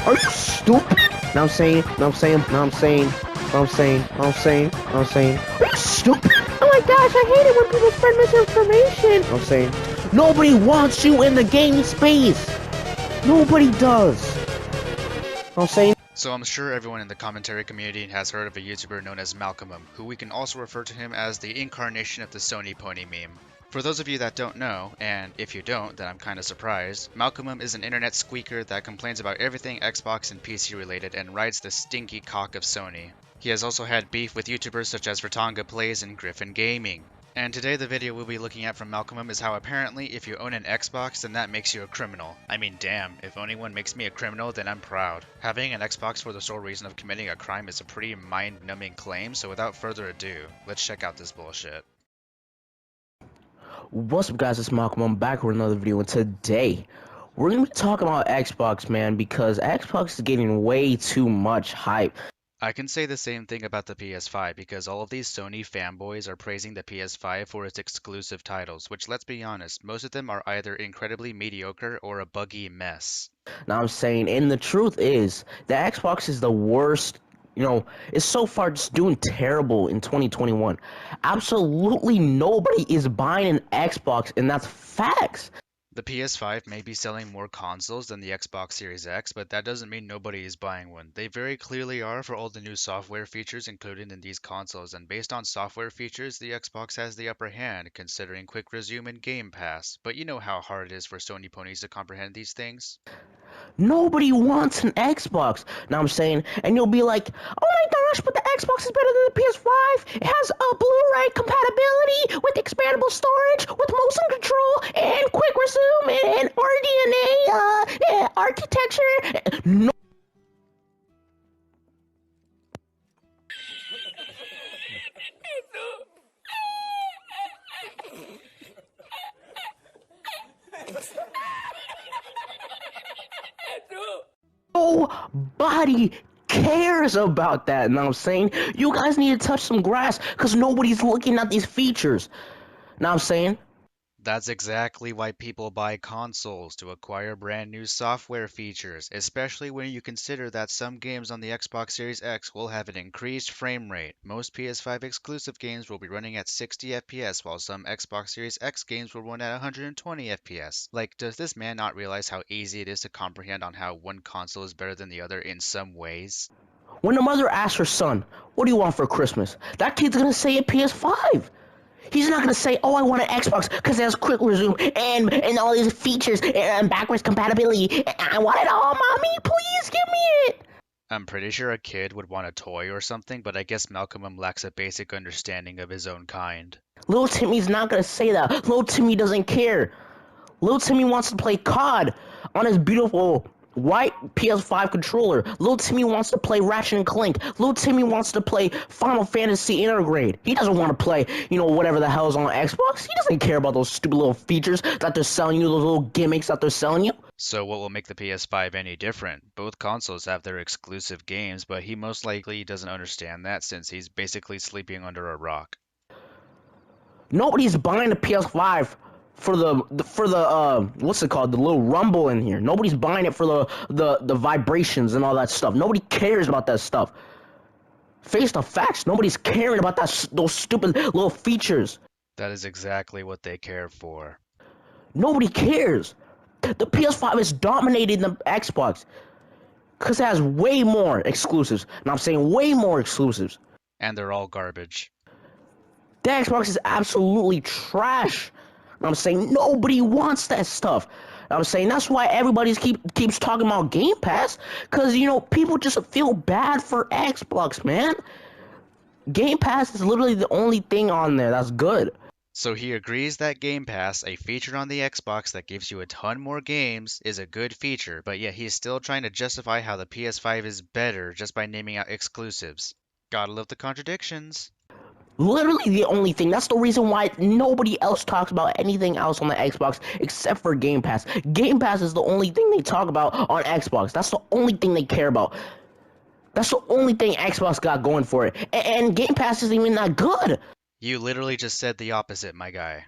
Are you stupid? Now I'm saying, now I'm saying, now I'm saying, now I'm saying, now I'm saying, now I'm saying. Are you stupid? Oh my gosh, I hate it when people spread misinformation. Now I'm saying, nobody wants you in the gaming space. Nobody does. Now I'm saying. So I'm sure everyone in the commentary community has heard of a YouTuber known as Malkimum, who we can also refer to him as the incarnation of the Sony pony meme. For those of you that don't know, and if you don't, then I'm kinda surprised, Malkimum is an internet squeaker that complains about everything Xbox and PC related and rides the stinky cock of Sony. He has also had beef with YouTubers such as Ratanga Plays and Griffin Gaming. And today the video we'll be looking at from Malkimum is how apparently if you own an Xbox then that makes you a criminal. I mean damn, if owning one makes me a criminal then I'm proud. Having an Xbox for the sole reason of committing a crime is a pretty mind-numbing claim, so without further ado, let's check out this bullshit. What's up, guys? It's Malcolm. I'm back with another video, and today we're gonna be talking about Xbox, man, because Xbox is getting way too much hype. I can say the same thing about the PS5 because all of these Sony fanboys are praising the PS5 for its exclusive titles, which let's be honest, most of them are either incredibly mediocre or a buggy mess. Now I'm saying, and the truth is, the Xbox is the worst. It's so far just doing terrible in 2021. Absolutely nobody is buying an Xbox, and that's facts. The PS5 may be selling more consoles than the Xbox Series X, but that doesn't mean nobody is buying one. They very clearly are for all the new software features included in these consoles, and based on software features, the Xbox has the upper hand, considering Quick Resume and Game Pass. But you know how hard it is for Sony ponies to comprehend these things? Nobody wants an Xbox. Now I'm saying, and you'll be like, oh my gosh, but the Xbox is better than the PS5. It has a Blu-ray compatibility with expandable storage, with motion control, and quick resume, and RDNA architecture. No. Nobody cares about that. Now I'm saying, you guys need to touch some grass because nobody's looking at these features. Now I'm saying. That's exactly why people buy consoles, to acquire brand new software features, especially when you consider that some games on the Xbox Series X will have an increased frame rate. Most PS5 exclusive games will be running at 60 FPS, while some Xbox Series X games will run at 120 FPS. Like, does this man not realize how easy it is to comprehend on how one console is better than the other in some ways? When a mother asks her son, what do you want for Christmas? That kid's gonna say a PS5. He's not gonna say, oh, I want an Xbox because it has quick resume and all these features and backwards compatibility. I want it all, mommy. Please give me it. I'm pretty sure a kid would want a toy or something, but I guess Malcolm lacks a basic understanding of his own kind. Little Timmy's not gonna say that. Little Timmy doesn't care. Little Timmy wants to play COD on his beautiful white PS5 controller. Little Timmy wants to play Ratchet and Clank. Little Timmy wants to play Final Fantasy Intergrade. He doesn't want to play, whatever the hell's on Xbox. He doesn't care about those stupid little features that they're selling you, those little gimmicks that they're selling you. So what will make the PS5 any different? Both consoles have their exclusive games, but he most likely doesn't understand that since he's basically sleeping under a rock. Nobody's buying a PS5 for the what's it called, the little rumble in here. Nobody's buying it for the vibrations and all that stuff. Nobody cares about that stuff. Face the facts. Nobody's caring about those stupid little features. That is exactly what they care for. Nobody cares. The PS5 is dominating the Xbox because it has way more exclusives. Now I'm saying way more exclusives. And they're all garbage. The Xbox is absolutely trash. I'm saying nobody wants that stuff. I'm saying that's why everybody keeps talking about Game Pass, because people just feel bad for Xbox, man. Game Pass is literally the only thing on there that's good. So he agrees that Game Pass, a feature on the Xbox that gives you a ton more games, is a good feature, but yet he's still trying to justify how the PS5 is better just by naming out exclusives. Gotta love the contradictions. Literally the only thing. That's the reason why nobody else talks about anything else on the Xbox except for Game Pass. Game Pass is the only thing they talk about on Xbox. That's the only thing they care about. That's the only thing Xbox got going for it. And Game Pass isn't even that good. You literally just said the opposite, my guy.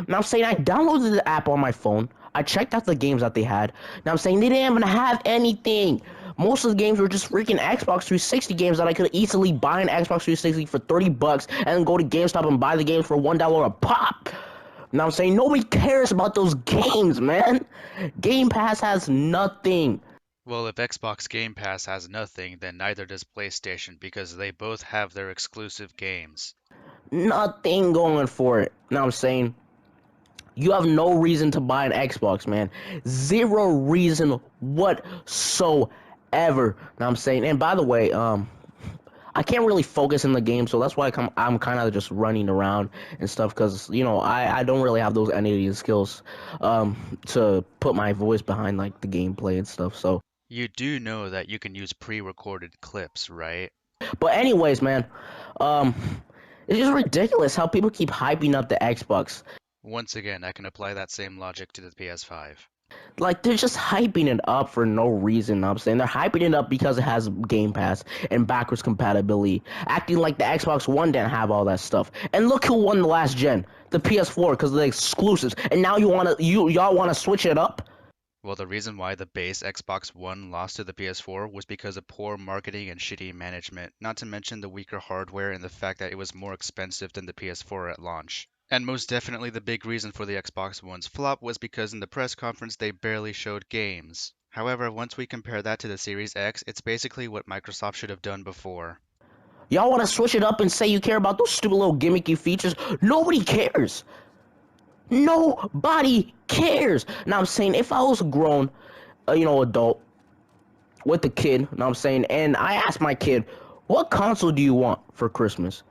Now I'm saying I downloaded the app on my phone. I checked out the games that they had. Now I'm saying they didn't even have anything. Most of the games were just freaking Xbox 360 games that I could easily buy an Xbox 360 for $30 and then go to GameStop and buy the games for $1 a pop. Now I'm saying nobody cares about those games, man. Game Pass has nothing. Well, if Xbox Game Pass has nothing, then neither does PlayStation because they both have their exclusive games. Nothing going for it. Now I'm saying you have no reason to buy an Xbox, man. Zero reason whatsoever. Now I'm saying, and by the way, I can't really focus in the game, so that's why I'm kind of just running around and stuff, because, you know, I don't really have those editing skills to put my voice behind, like, the gameplay and stuff, so. You do know that you can use pre-recorded clips, right? But anyways, man, um, it's just ridiculous how people keep hyping up the Xbox. Once again, I can apply that same logic to the PS5. Like, they're just hyping it up for no reason. I'm saying they're hyping it up because it has Game Pass and backwards compatibility, acting like the Xbox One didn't have all that stuff. And look who won the last gen, the PS4, because of the exclusives. And now y'all wanna switch it up? Well, the reason why the base Xbox One lost to the PS4 was because of poor marketing and shitty management, not to mention the weaker hardware and the fact that it was more expensive than the PS4 at launch. And most definitely the big reason for the Xbox One's flop was because in the press conference they barely showed games. However, once we compare that to the Series X, it's basically what Microsoft should have done before. Y'all wanna switch it up and say you care about those stupid little gimmicky features? Nobody cares. Nobody cares. Now I'm saying if I was a grown, adult with a kid, now I'm saying, and I asked my kid, what console do you want for Christmas?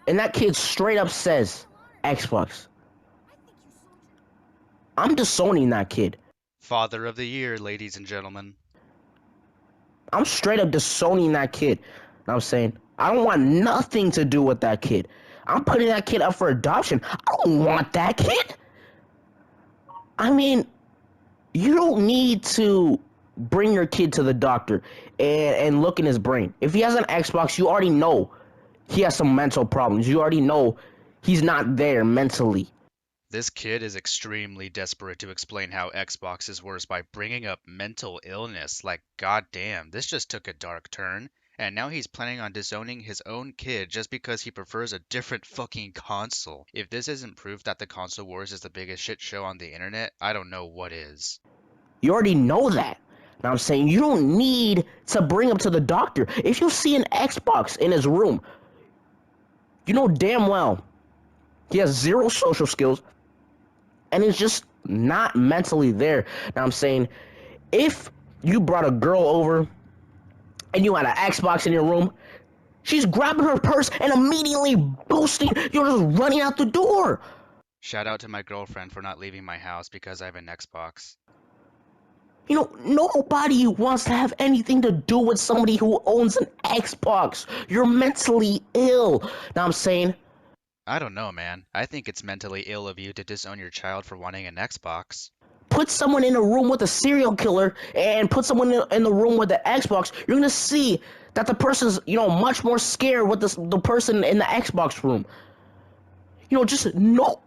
And that kid straight up says, Xbox. I'm disowning that kid. Father of the Year, ladies and gentlemen. I'm straight up disowning that kid. Now I'm saying, I don't want nothing to do with that kid. I'm putting that kid up for adoption. I don't want that kid. I mean, you don't need to bring your kid to the doctor and look in his brain. If he has an Xbox, you already know he has some mental problems. You already know he's not there mentally. This kid is extremely desperate to explain how Xbox is worse by bringing up mental illness. Like, goddamn, this just took a dark turn. And now he's planning on disowning his own kid just because he prefers a different fucking console. If this isn't proof that the console wars is the biggest shit show on the internet, I don't know what is. You already know that. Now I'm saying you don't need to bring him to the doctor. If you see an Xbox in his room, you know damn well he has zero social skills and is just not mentally there. Now I'm saying if you brought a girl over and you had an Xbox in your room, she's grabbing her purse and immediately boosting. You're just running out the door. Shout out to my girlfriend for not leaving my house because I have an Xbox. You know, nobody wants to have anything to do with somebody who owns an Xbox. You're mentally ill. Now I'm saying, I don't know, man. I think it's mentally ill of you to disown your child for wanting an Xbox. put someone in a room with a serial killer and put someone in the room with the Xbox, you're gonna see that the person's, much more scared with the person in the Xbox room. Just no.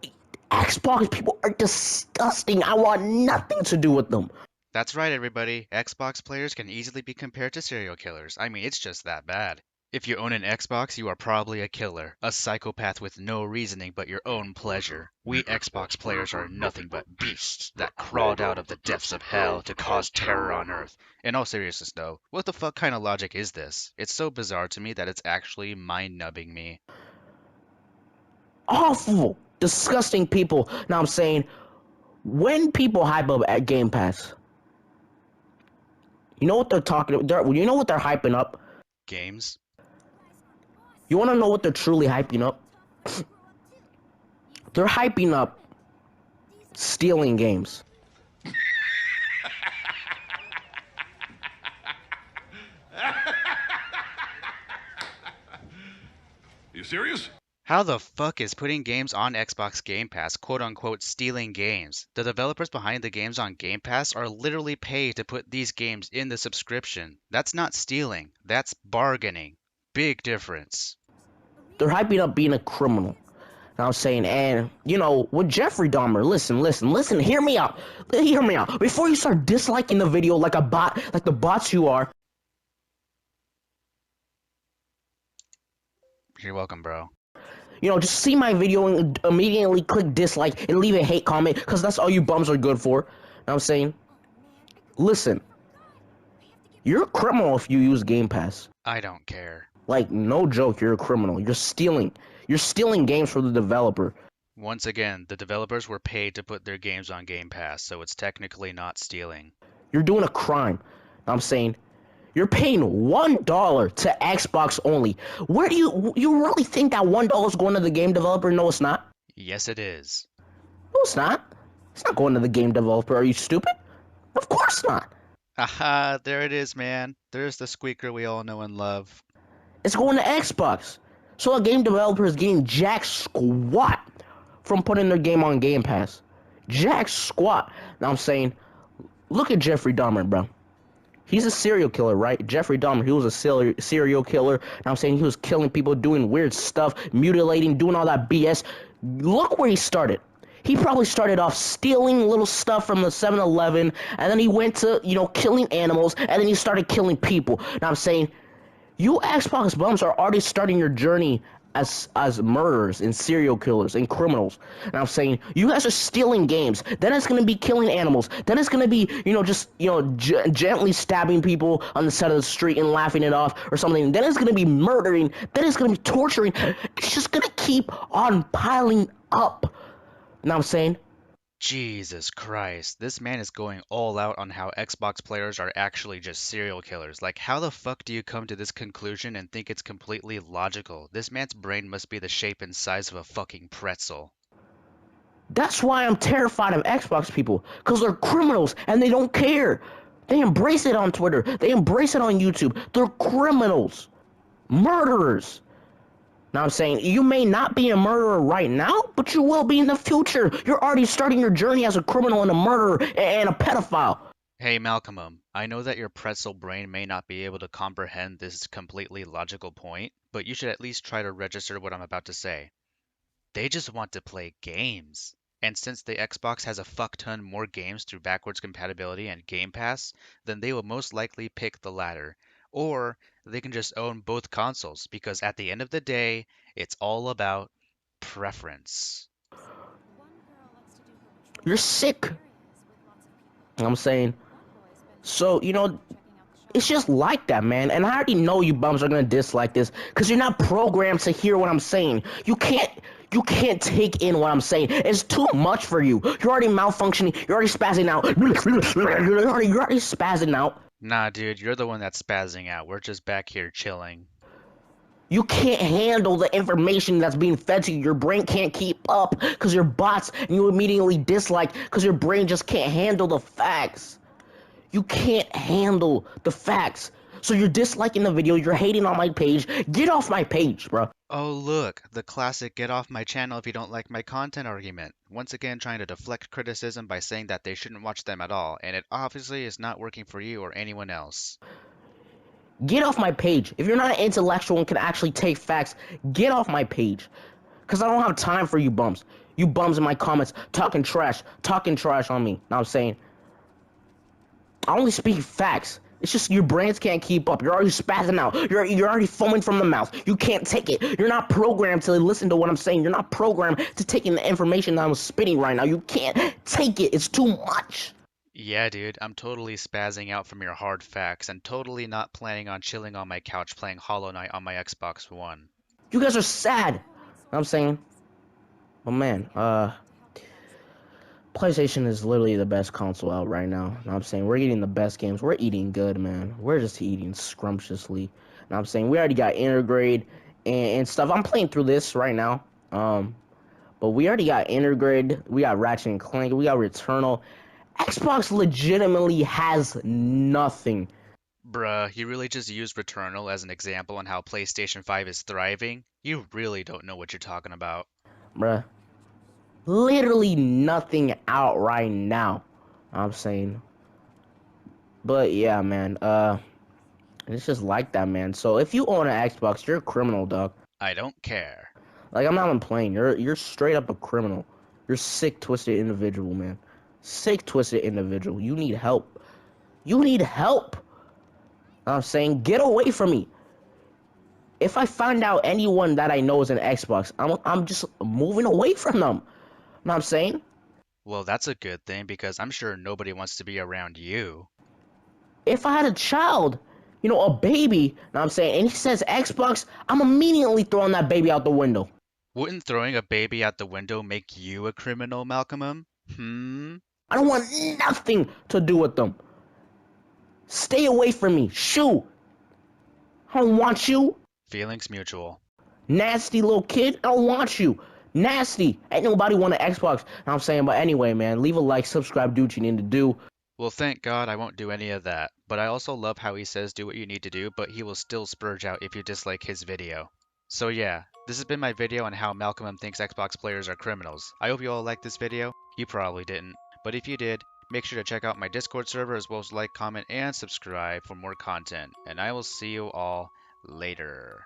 Xbox people are disgusting. I want nothing to do with them. That's right, everybody. Xbox players can easily be compared to serial killers. I mean, it's just that bad. If you own an Xbox, you are probably a killer, a psychopath with no reasoning but your own pleasure. We Xbox players are nothing but beasts that crawled out of the depths of hell to cause terror on Earth. In all seriousness, though, what the fuck kind of logic is this? It's so bizarre to me that it's actually mind-numbing me. Awful, disgusting people. Now I'm saying, when people hype up at Game Pass, you know what they're talking about? You know what they're hyping up? Games? You want to know what they're truly hyping up? They're hyping up stealing games. You serious? How the fuck is putting games on Xbox Game Pass quote-unquote stealing games? The developers behind the games on Game Pass are literally paid to put these games in the subscription. That's not stealing, that's bargaining. Big difference. They're hyping up being a criminal. I'm saying, and you know, with Jeffrey Dahmer, listen, hear me out. Hear me out. Before you start disliking the video like a bot, like the bots you are. You're welcome, bro. You know, just see my video and immediately click dislike and leave a hate comment, because that's all you bums are good for. I'm saying, listen, you're a criminal if you use Game Pass. I don't care. Like, no joke, you're a criminal. You're stealing. You're stealing games from the developer. Once again, the developers were paid to put their games on Game Pass, so it's technically not stealing. You're doing a crime. I'm saying, you're paying $1 to Xbox only. Where do you really think that $1 is going to the game developer? No, it's not. Yes, it is. No, it's not. It's not going to the game developer. Are you stupid? Of course not. Haha, there it is, man. There's the squeaker we all know and love. It's going to Xbox. So a game developer is getting jack squat from putting their game on Game Pass. Jack squat. Now I'm saying, look at Jeffrey Dahmer, bro. He's a serial killer, right? Jeffrey Dahmer, he was a serial killer. Now I'm saying he was killing people, doing weird stuff, mutilating, doing all that BS. Look where he started. He probably started off stealing little stuff from the 7-Eleven, and then he went to, you know, killing animals, and then he started killing people. Now I'm saying, you Xbox bums are already starting your journey as murderers and serial killers and criminals. And I'm saying, you guys are stealing games. Then it's going to be killing animals. Then it's going to be, you know, just, you know, gently stabbing people on the side of the street and laughing it off or something. Then it's going to be murdering. Then it's going to be torturing. It's just going to keep on piling up. You know what I'm saying? Jesus Christ, this man is going all out on how Xbox players are actually just serial killers. Like, how the fuck do you come to this conclusion and think it's completely logical? This man's brain must be the shape and size of a fucking pretzel. That's why I'm terrified of Xbox people, because they're criminals and they don't care. They embrace it on Twitter. They embrace it on YouTube. They're criminals. Murderers. Now I'm saying, you may not be a murderer right now, but you will be in the future. You're already starting your journey as a criminal and a murderer and a pedophile. Hey Malkimum, I know that your pretzel brain may not be able to comprehend this completely logical point, but you should at least try to register what I'm about to say. They just want to play games. And since the Xbox has a fuck ton more games through backwards compatibility and Game Pass, then they will most likely pick the latter. Or they can just own both consoles, because at the end of the day, it's all about preference. You're sick. I'm saying, so, you know, it's just like that, man. And I already know you bums are gonna dislike this, because you're not programmed to hear what I'm saying. You can't take in what I'm saying. It's too much for you. You're already malfunctioning. You're already spazzing out. You're already spazzing out. Nah, dude, you're the one that's spazzing out. We're just back here chilling. You can't handle the information that's being fed to you. Your brain can't keep up because you're bots, and you immediately dislike because your brain just can't handle the facts. You can't handle the facts. So you're disliking the video, you're hating on my page. Get off my page, bro. Oh look, the classic get off my channel if you don't like my content argument. Once again trying to deflect criticism by saying that they shouldn't watch them at all, and it obviously is not working for you or anyone else. Get off my page. If you're not an intellectual and can actually take facts, get off my page. Because I don't have time for you bums. You bums in my comments talking trash on me. Now I'm saying, I only speak facts. It's just your brains can't keep up. You're already spazzing out. You're already foaming from the mouth. You can't take it. You're not programmed to listen to what I'm saying. You're not programmed to take in the information that I'm spitting right now. You can't take it. It's too much. Yeah, dude, I'm totally spazzing out from your hard facts and totally not planning on chilling on my couch playing Hollow Knight on my Xbox One. You guys are sad. I'm saying, oh man, PlayStation is literally the best console out right now. Know what I'm saying, we're getting the best games. We're eating good, man. We're just eating scrumptiously. Know what I'm saying, we already got Intergrade and stuff. I'm playing through this right now. But we already got Intergrade. We got Ratchet and Clank. We got Returnal. Xbox legitimately has nothing. Bruh, you really just used Returnal as an example on how PlayStation 5 is thriving? You really don't know what you're talking about. Bruh. Literally nothing out right now. I'm saying. But yeah, man. It's just like that, man. So if you own an Xbox, you're a criminal, dog. I don't care. Like, I'm not even playing. You're straight up a criminal. You're sick, twisted individual, man. Sick, twisted individual. You need help. You need help. I'm saying, get away from me. If I find out anyone that I know is an Xbox, I'm just moving away from them. Know what I'm saying? Well, that's a good thing because I'm sure nobody wants to be around you. If I had a child, a baby, know what I'm saying, and he says Xbox, I'm immediately throwing that baby out the window. Wouldn't throwing a baby out the window make you a criminal, Malkimum? I don't want nothing to do with them. Stay away from me. Shoo. I don't want you. Feelings mutual. Nasty little kid. I don't want you. Nasty. Ain't nobody want an Xbox. Know what I'm saying, but anyway, man, leave a like, subscribe, do what you need to do. Well, thank God I won't do any of that, but I also love how he says do what you need to do, but he will still spurge out if you dislike his video. So yeah, this has been my video on how Malkimum thinks Xbox players are criminals. I hope you all liked this video. You probably didn't, but if you did, make sure to check out my Discord server as well as like, comment, and subscribe for more content, and I will see you all later.